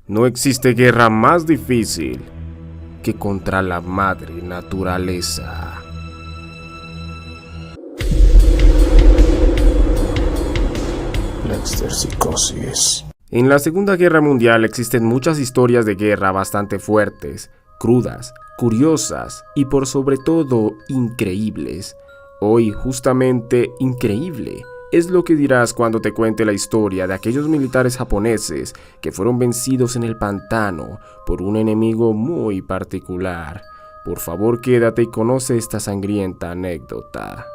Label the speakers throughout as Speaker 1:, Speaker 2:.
Speaker 1: No existe guerra más difícil que contra la madre naturaleza.
Speaker 2: Lexter Psicosis.
Speaker 1: En la Segunda Guerra Mundial existen muchas historias de guerra bastante fuertes, crudas, curiosas y por sobre todo increíbles. Hoy, justamente increíble, es lo que dirás cuando te cuente la historia de aquellos militares japoneses que fueron vencidos en el pantano por un enemigo muy particular. Por favor, quédate y conoce esta sangrienta anécdota.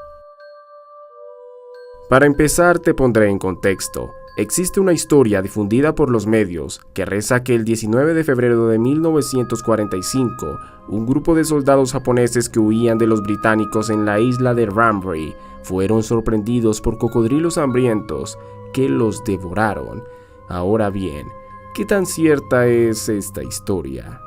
Speaker 1: Para empezar, te pondré en contexto. Existe una historia difundida por los medios que reza que el 19 de febrero de 1945, un grupo de soldados japoneses que huían de los británicos en la isla de Rambray fueron sorprendidos por cocodrilos hambrientos que los devoraron. Ahora bien, ¿qué tan cierta es esta historia?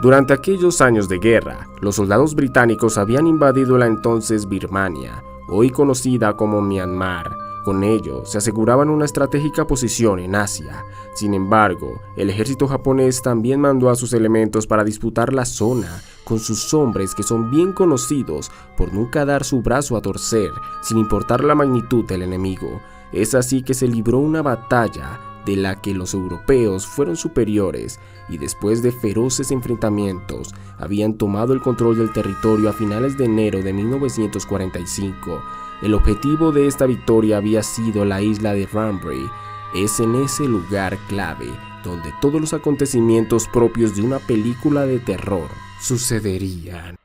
Speaker 1: Durante aquellos años de guerra, los soldados británicos habían invadido la entonces Birmania, hoy conocida como Myanmar. Con ello, se aseguraban una estratégica posición en Asia. Sin embargo, el ejército japonés también mandó a sus elementos para disputar la zona, con sus hombres que son bien conocidos por nunca dar su brazo a torcer, sin importar la magnitud del enemigo. Es así que se libró una batalla de la que los europeos fueron superiores y después de feroces enfrentamientos habían tomado el control del territorio a finales de enero de 1945. El objetivo de esta victoria había sido la isla de Rambray. Es en ese lugar clave donde todos los acontecimientos propios de una película de terror sucederían.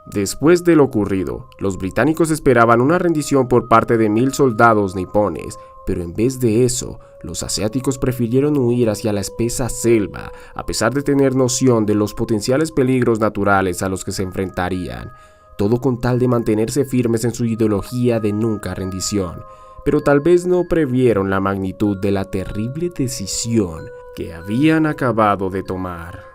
Speaker 1: Después de lo ocurrido, los británicos esperaban una rendición por parte de 1000 soldados nipones, pero en vez de eso, los asiáticos prefirieron huir hacia la espesa selva, a pesar de tener noción de los potenciales peligros naturales a los que se enfrentarían. Todo con tal de mantenerse firmes en su ideología de nunca rendición, pero tal vez no previeron la magnitud de la terrible decisión que habían acabado de tomar.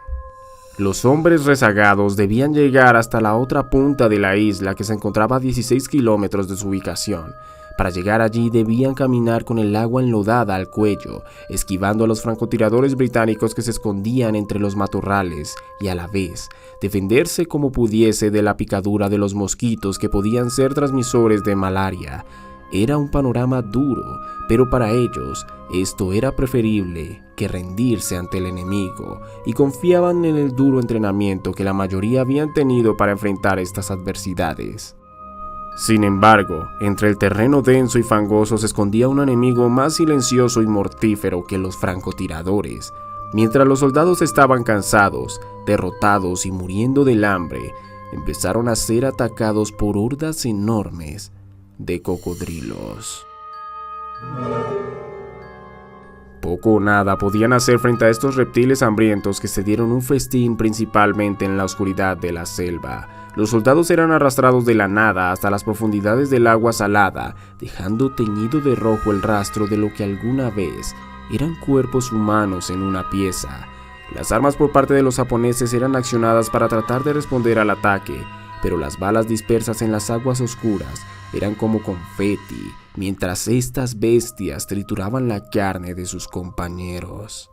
Speaker 1: Los hombres rezagados debían llegar hasta la otra punta de la isla que se encontraba a 16 kilómetros de su ubicación. Para llegar allí debían caminar con el agua enlodada al cuello, esquivando a los francotiradores británicos que se escondían entre los matorrales y a la vez defenderse como pudiese de la picadura de los mosquitos que podían ser transmisores de malaria. Era un panorama duro, pero para ellos esto era preferible que rendirse ante el enemigo y confiaban en el duro entrenamiento que la mayoría habían tenido para enfrentar estas adversidades. Sin embargo, entre el terreno denso y fangoso se escondía un enemigo más silencioso y mortífero que los francotiradores. Mientras los soldados estaban cansados, derrotados y muriendo del hambre, empezaron a ser atacados por hordas enormes de cocodrilos. Poco o nada podían hacer frente a estos reptiles hambrientos que se dieron un festín principalmente en la oscuridad de la selva. Los soldados eran arrastrados de la nada hasta las profundidades del agua salada, dejando teñido de rojo el rastro de lo que alguna vez eran cuerpos humanos en una pieza. Las armas por parte de los japoneses eran accionadas para tratar de responder al ataque, pero las balas dispersas en las aguas oscuras eran como confeti, mientras estas bestias trituraban la carne de sus compañeros.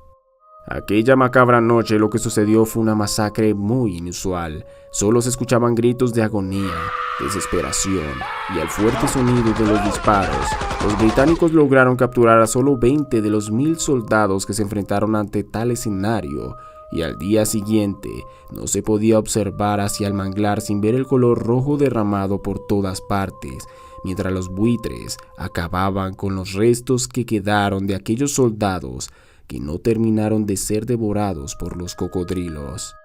Speaker 1: Aquella macabra noche lo que sucedió fue una masacre muy inusual. Solo se escuchaban gritos de agonía, desesperación y el fuerte sonido de los disparos. Los británicos lograron capturar a solo 20 de los 1000 soldados que se enfrentaron ante tal escenario, y al día siguiente no se podía observar hacia el manglar sin ver el color rojo derramado por todas partes, mientras los buitres acababan con los restos que quedaron de aquellos soldados que no terminaron de ser devorados por los cocodrilos.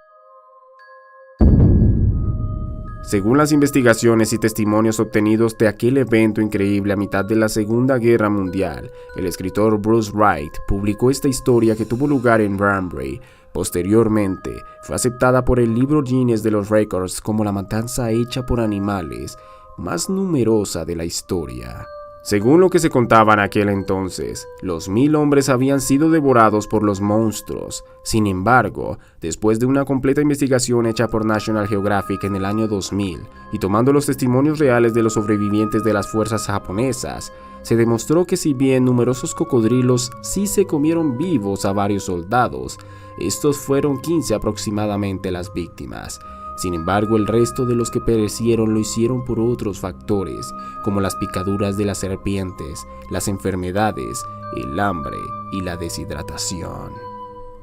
Speaker 1: Según las investigaciones y testimonios obtenidos de aquel evento increíble a mitad de la Segunda Guerra Mundial, el escritor Bruce Wright publicó esta historia que tuvo lugar en Rambray. Posteriormente, fue aceptada por el libro Guinness de los Récords como la matanza hecha por animales más numerosa de la historia. Según lo que se contaba en aquel entonces, los 1000 hombres habían sido devorados por los monstruos. Sin embargo, después de una completa investigación hecha por National Geographic en el año 2000 y tomando los testimonios reales de los sobrevivientes de las fuerzas japonesas, se demostró que si bien numerosos cocodrilos sí se comieron vivos a varios soldados, estos fueron 15 aproximadamente las víctimas. Sin embargo, el resto de los que perecieron lo hicieron por otros factores, como las picaduras de las serpientes, las enfermedades, el hambre y la deshidratación.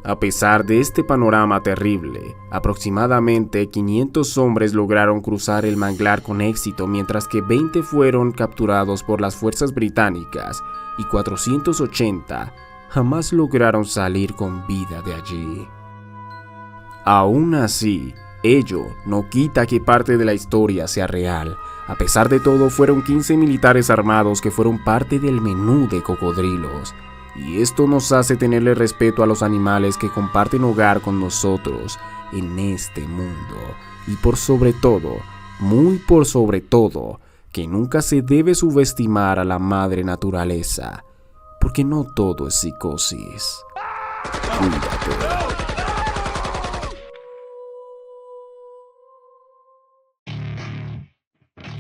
Speaker 1: A pesar de este panorama terrible, aproximadamente 500 hombres lograron cruzar el manglar con éxito, mientras que 20 fueron capturados por las fuerzas británicas y 480 jamás lograron salir con vida de allí. Aún así, ello no quita que parte de la historia sea real. A pesar de todo, fueron 15 militares armados que fueron parte del menú de cocodrilos. Y esto nos hace tenerle respeto a los animales que comparten hogar con nosotros en este mundo. Y por sobre todo, muy por sobre todo, que nunca se debe subestimar a la madre naturaleza, porque no todo es psicosis. Cuídate.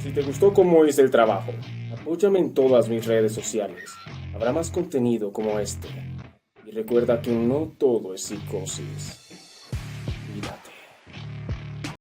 Speaker 1: Si te gustó cómo hice el trabajo, apóyame en todas mis redes sociales. Habrá más contenido como este. Y recuerda que no todo es psicosis.